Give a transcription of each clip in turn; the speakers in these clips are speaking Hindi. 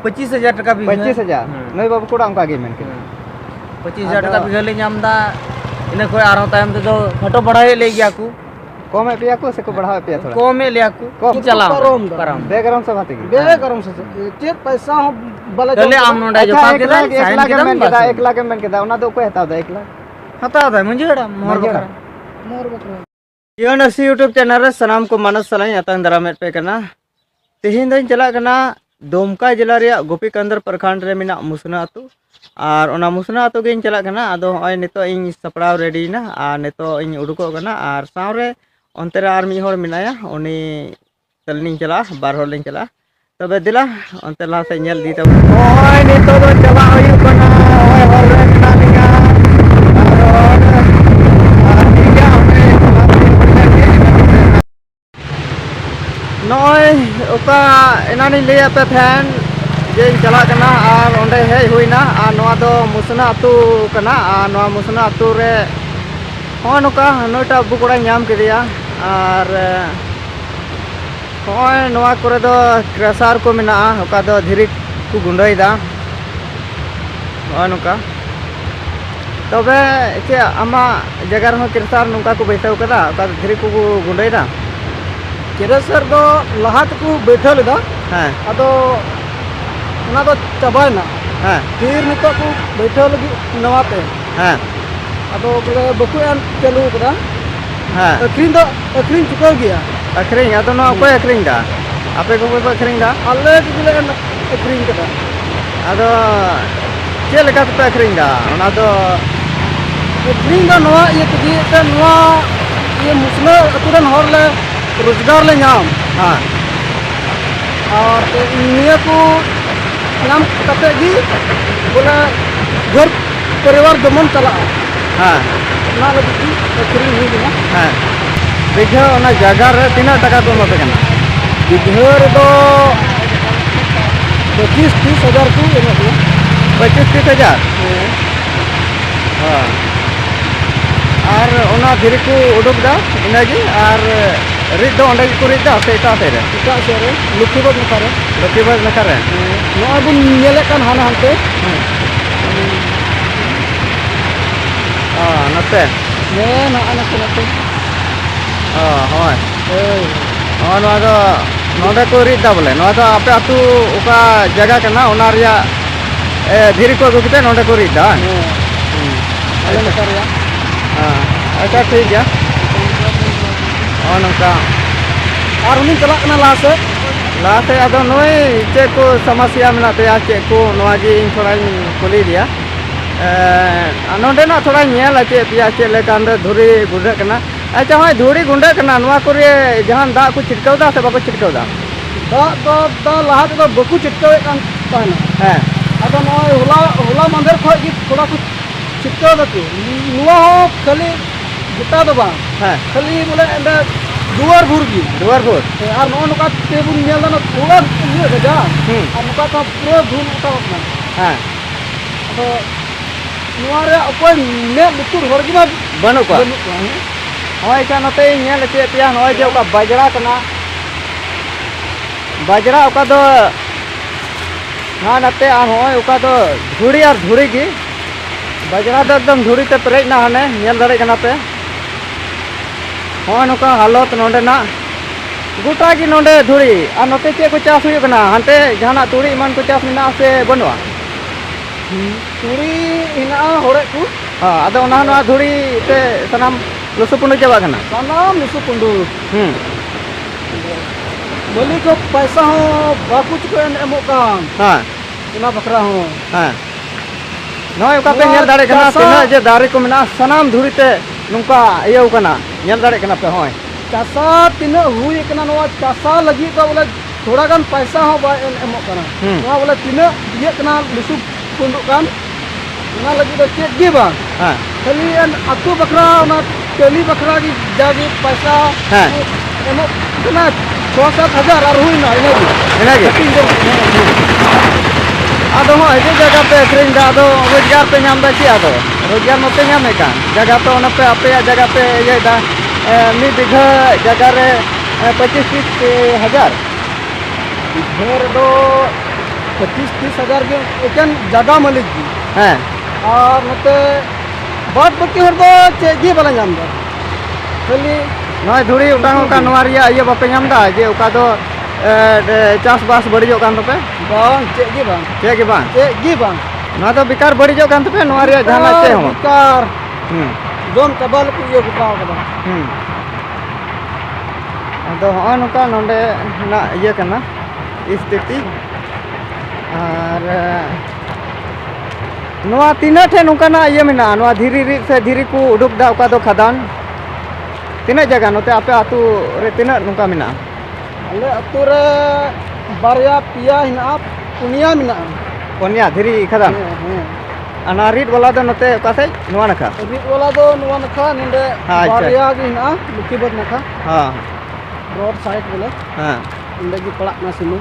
25,000 टका बीघा 25,000 नई बाबू कोड़ा उनका गे मेन के 25,000 टका बीघा ले नाम दा इने कोई आरो टाइम ते दो घटो बढ़ाए ले गया को कम है पिया को से को बढ़ावे पिया थोड़ा कम ले को कम चला परम बेगरम से बात की बेगरम से चे पैसा हो बले ले आम नोडा जो पाके दा 1 लाख मेन के दा 1 लाख मेन के दा ओना दो को हता दा 1 लाख हता दा मंजेड़ा मोर बकरा मोर बकरा जीवनसी यूट्यूब चैनल रे सनाम को मानस सलाई अतंग दरामेट पे कना तेहिन दिन चला कना दुमका जिला रे गोपीकांदर प्रखंड रे मिना मुसना अतु और ओना मुसना अतु गे चला कना आदो होय नितो इन सपड़ाव रेडी ना और नितो इन उडुको कना और सावरे onte re ar mi hor minaya oni telning chala bar hor ling chala tobe dila onte la se nyel di ta hoy nito do chala hoyu kana hoy hor re minaya noy oka enani le ape fan je chala kana ar onde hei huina ar noa do musna atu kana ar noa musna atu re hoy noka noita bukura nyam kidia और होय नवा करे दो क्रेसार को मिना ओका दो धीरे को गुंडई दा होय नुका तबे चे आमा जगह रे क्रेसार नुका को बैठाव कदा ओका धीरे को गुंडई दा क्रेसार दो लहात को बैठल दा हां अदो ओना दो चबायना हां फिर नितो को बैठल लगी नवा पे हां अदो बले बकु एन चलू कदा हां अखरीन चुका गया अखरीन अदो नो कोई अखरीन दा आपे को कोई अखरीन दा अल्ले जिले अखरीन कदा अदो चे लेका पे अखरीन दा ओना दो अखरीन दा नवा ये तगी ते नवा ये मुस्लिम अतुरन हर ले रोजगार ले नाम हां और निया को नाम कते गी बोला घर परिवार दमन चला हां ना लगी अखरीन हुई ना हां बीघा ओना जगह रे तीना टका को मते कना बिघर दो 25-30 हजार को एना को 25-30 हजार हां और ओना धीरे को उडुक दा इनागी और रिद दो ओंडे को रिद दा सेटा से रे लुखीबाद नखा रे नो बुन नेले कान हाना हनते नते ने ना आना को नते होय नवा दो नोडे को रिद दा बोले नवा दो आपे अतु ओका जगह कना ओना रिया धीरे को गुते नोडे को रिद दा आले नका रिया हां अच्छा ठीक गया नका और उनी चला कना लासे अदो नोय चे को समस्या मेना ते चे को नवा जी थोड़ा कुली दिया नोडे ना थोड़ा नेल चे पिया चे लेकान धुरी गुंडे कना अच्छा होय धुरी गुंडे कना नवा करे जहां दा को छिटकाव दा से बाको छिटकाव दा दा लहा तो बकु चिटकावे कान ताना हां अदो नय होला मंदिर खो की थोड़ा कुछ चिटकाव दको नुवा हो खाली गुटा दो बा हां खाली बोले एंदा दुआर भुरगी दुआरपुर और नो नुका टेबुल नेल ना थोड़ा ये गजा और नुका तो पूरा धूल उठा अपना हां तो नुआ रे अकोय ने लुतुर हरगी ना बनु को होय का नते नेल चे पिया होय जे ओका बाजरा कना बाजरा ओका दो हां नते आ होय ओका दो धुड़ी और धुड़ी की बाजरा दो एकदम धुड़ी ते पेरेज ना हने नेल दरे कना पे होय नुका हालत नोंडे ना गोटा की नोंडे धुड़ी और नते चे को चास हुई कना हनते जहाना तुड़ी मन को चास मिना से बनवा तुरी इना होरे को हां अदो ओना ना धुड़ी ते सनाम लुसुपुंडु चाबा कना सनाम लुसुपुंडु बोली को पैसा हो बाकुच को एमो काम हां इना बकरा हो हां नय ओका पे नेल दाड़े कना तिना जे दारे को मिना सनाम धुड़ी ते नुका इयो कना नेल दाड़े कना पे होय चासा तीन हुई कना नवा चासा लगी तो बोले थोड़ा गान पैसा हो बा एमो कना नवा बोले तीन ये कना लुसुपुंडु कान ना लगी तो चेक गे बा हां खाली एन अतु बकरा ना केली बकरा की जागी पैसा हां एमो कना 6-7 हजार और हुई ना इनागे आदो हो जे जगह पे अखरीन दा दो रोजगार पे नाम दा ची आदो रोजगार मते नाम का जगह तो ओना पे आपे जगह पे ये दा मी बिघा जगह रे 25-30 हजार घर दो 25-30 हज़ार के एकेन जगह मालिक की हाँ और नोते बाद बाकी हर दो चेक जी बाला नाम दा खाली नॉय धुड़ी उठांग का नवारिया ये बापे नाम दा जे उका दो चास बास बढ़ियो कान तपे बांग चेक जी बांग चेक गी बांग ना तो बेकार बढ़ियो कान तपे नवारिया जहां चे हो बेकार जोम कबाल को ये गुटाव कदा अदो हो नुका नोंडे ना ये कना स्थिति और नवा तीना ठे नुका ना ये मिना नवा धीरी री से धीरी को उडुक दा उका दो खदान तीना जगह नोते आपे आतु रे तीना नुका मिना अले अतु रे बारया पिया हिना पुनिया मिना पुनिया धीरी खदान अना रीड वाला दो नोते कासे नवा नखा रीड वाला दो नवा नखा निंदे बारया गी हिना लुकीबद नखा हां रोड साइड बोले हां इंदे गी पड़ा ना सिमु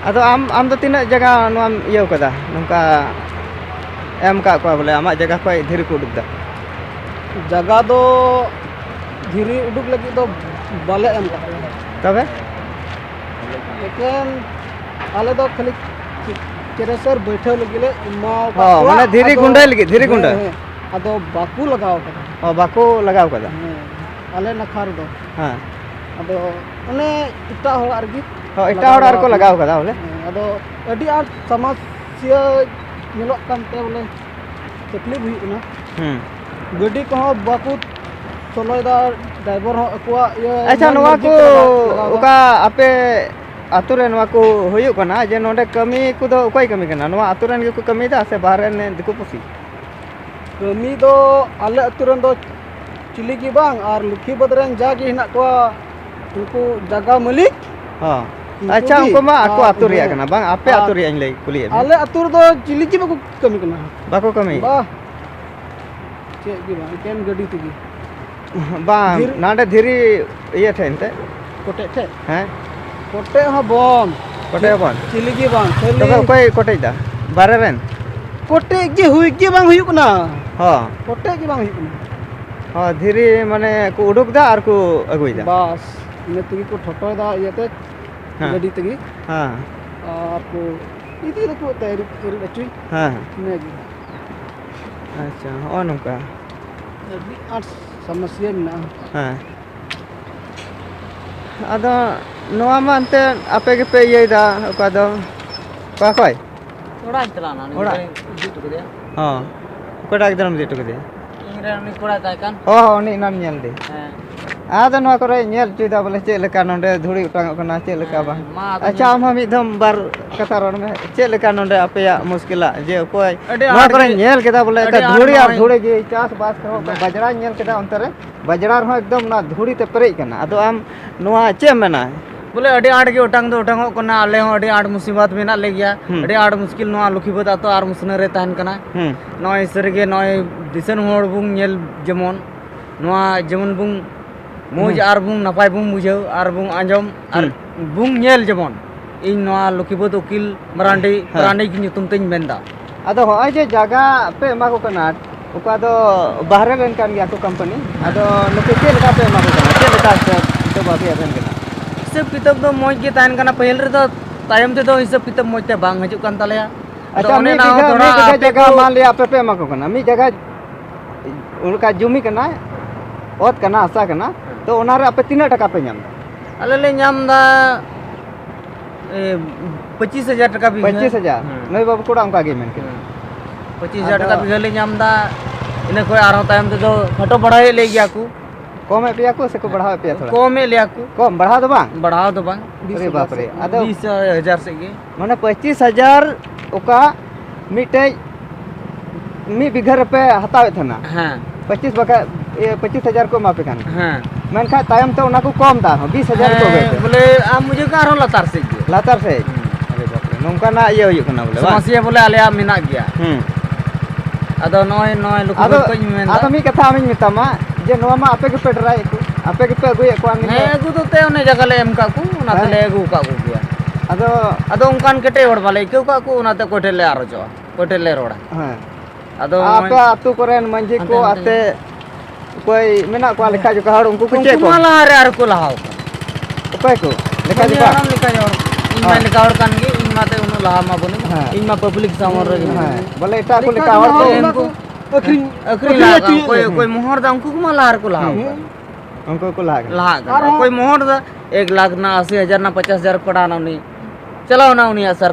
अदो आम दो तीना जगह नवा ये कदा नुका एम का को बोले आमा जगह को धीरी को उडुक दा जगह दो धीरी उडुक लगी दो बाले एम का तबे लेकिन आले दो खाली केरेसर बैठे लगिले इमा माने धीरी गुंडे लगी धीरी गुंडे अदो बाकू लगाव कदा ओ बाको लगाव कदा आले नखार दो हां अदो अने इटा होड़ आरगी हो इटा होड़ आर को लगाव कदा बोले अदो अडी आर समस्या निलो कानते बोले तकलीफ हुई ना गाड़ी को बाकू चलोदा ड्राइवर हो अकुआ ये अच्छा नवा को ओका आपे आतु रे नवा को होयो कना जे नोंडे कमी को दो कोई कमी कना नवा आतु रेन को कमी दा से बाहर ने दिको पुसी कमी दो आले आतु रेन दो चिली की बांग और लुखी बदरेन जागी हिना को उनको जगह मालिक हां अच्छा उनको मा आको आतु रिया कना बांग आपे आतु रिया लई कुली आले आतु दो चिली की बाको कमी कना बाको कमी बा चे की बांग केन गाड़ी तगी बांग नाडे धीरी ये ठेनते कोटे थे हैं कोटे हा बम कोटे बन चिली की बांग तो कोई कोटे दा बारे रेन कोटे जी हुई की बांग हुई कना हां कोटे की बांग हुई कना हां धीरी माने को उडुक दा और को अगुई दा बस ने तगी को ठोटो दा येते गाड़ी तगी हां और को इदी को तैयारी कर अच्छी हां ने गी अच्छा ओ नुका अभी आठ समस्या में हां अदो नवा मानते आपे के पे ये दा ओका दो का कोई थोड़ा चलाना नहीं ओड़ा जीत के दिया हां कोडा एकदम जेटो के दे इंग्रेन नहीं कोड़ा काय कान हो हो नि नान नेल दे आदो नवा करे नेल चुदा बोले चे लेका नोंडे धुड़ी उटांग कना चे लेका बा अच्छा हम मिदम बार कथा रोड में चे लेका नोंडे आपया मुश्किला जे कोई नवा करे नेल केदा बोले धुड़ी और धुड़ी जे चास बास करो बजरा नेल केदा अंतरे बजरा हो एकदम ना धुड़ी ते परेई कना आदो आम नवा चे मेना बोले अड़ी आड़ के उटांग दो उटांग कना आले हो अड़ी आड़ मुसीबत मेना ले गया अड़ी आड़ मुश्किल नवा लुखीबत तो आर मुसने रे तान कना नय सरगे नय दिसन होड़ बुंग नेल जेमन नवा जेमन बुंग मोज आर बुंग नपाय बुंग बुझाव आर बुंग आंजम आर बुंग नेल जेमन इन नवा लुखीबत उकिल मरांडी की nyutum तेñ मेंदा आदो हो जे जगह पे मा को कना उका दो बाहरे रेन कान गया को कंपनी आदो नुके के लेका पे मा को कना के लेका तो बाकी अबेन कना हिसाब किताब दो मोज के तान कना पहल रे दो तायम ते दो हिसाब किताब मोज ते बांग हजु कान तालेया अच्छा मी जगह मान लिया पे पे मा को कना मी जगह उनका जुमी कना ओत कना आसा कना तो ओना रे आपे 3 टका पे नाम अले ले नाम दा 25,000 टका भी 25,000 नई बाबू कोड़ा उनका गे मेन के 25,000 टका भी ले नाम दा इने कोई आरो टाइम ते दो फटो बढ़ाए ले गया को कम पे को से को बढ़ावे पे थोड़ा कम ले लिया को कम बढ़ा दो बांग अरे बाप रे आदो 20,000 से गे माने 25,000 ओका मिटे मी बिघर पे हतावे थना हां 25 बका 25,000 को मापे कान हां मन खा टाइम तो उना को कम दा 20,000 को गए बोले आ मुझे का आरो लतार से गे लातार से अरे बाप रे नोंका ना ये होय कना बोले समस्या बोले आले मेना गया अदो नय नय लुक को मेन आदो मी कथा आमिन मितामा जे नवा मा आपे के पेटराय को आपे के पे अगुय को आमिन हे अगु तो ते ओने जगह ले एम का को ना तले अगु का को गया अदो उनकान केटे होड़ वाले क्यों का को ना ते कोठे ले आरो जो कोठे ले रोड़ा हां अदो आपे आतु कोरेन मंजी को आते कोई मेना को लेखा जो कहड़ उनको कुछ को माला रे आर को लाओ कोई को लेखा जो नाम लिखा जो इन में लिखा और कान गे इन माते उन लाहा मा बने हाँ। इन मा पब्लिक सामने रे हाँ बोले एटा को लेका और को अखरी अखरी ला कोई मोहर दा उनको मा लार को लाहा उनको को लाग लाहा कोई मोहर दा 1 लाख ना 80,000 ना 50,000 पड़ा ना उनी चलाओ ना उनी सर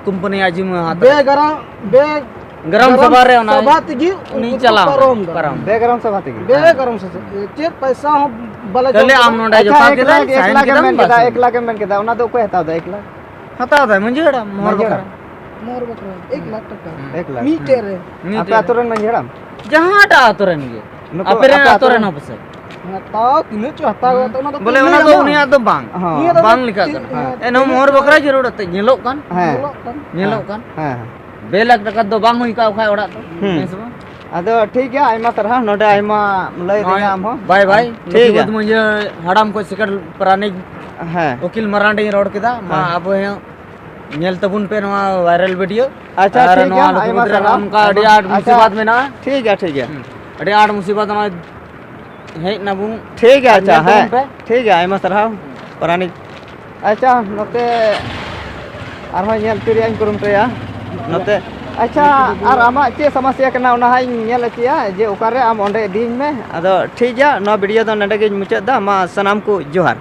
कंपनी आजी में हाथ बे गरम सभा रे ना सभा तिगी उनी चलाओ परम बेगरम से बात की बे गरम से चेक पैसा हो बला कले आम नोडा जो अच्छा, पाके 1 लाख मेन केदा 1 लाख मेन केदा ओना दो को हता 1 लाख हता दा मंजेड़ा मोहर बकरा मोर बकरा 1 लाख टका 1 लाख मीटर रे आपे आतुरन मंझेड़ाम जहां टा आतोरन गे नुको अपेरे आपे आतोरन हो पसे ताऊ तिने चो हता गो तो ना तो बोले ओना दो उनी दो बांग हां बांग लिखा कर एनो मोहर बकरा जरूर ते नेलो कान हां नेलो कान हां 2 लाख टका दो बांग हुई का खाय ओड़ा तो आदो ठीक है आइमा तरह नोडे आइमा लय दिना हम हो बाय बाय ठीक है मुझे हड़ाम को सिकड़ प्राणी हां वकील मरांडी रोड केदा मा अब नेल तबुन पे नवा वायरल वीडियो अच्छा ठीक है आइमा तरह हम का अड़ी आठ मुसीबत में ना ठीक है अड़ी आठ मुसीबत ना है ना बु ठीक है अच्छा है ठीक है आइमा तरह प्राणी अच्छा नोते आरो नेल तिरियान कुरुमतया नोते अच्छा और आमा चे समस्या कना ओना हाई नेल चिया जे ओकारे आम ओंडे दिन में अदो ठीक है नो वीडियो दो नडे गे मुचाद दा मा सनाम को जोहार।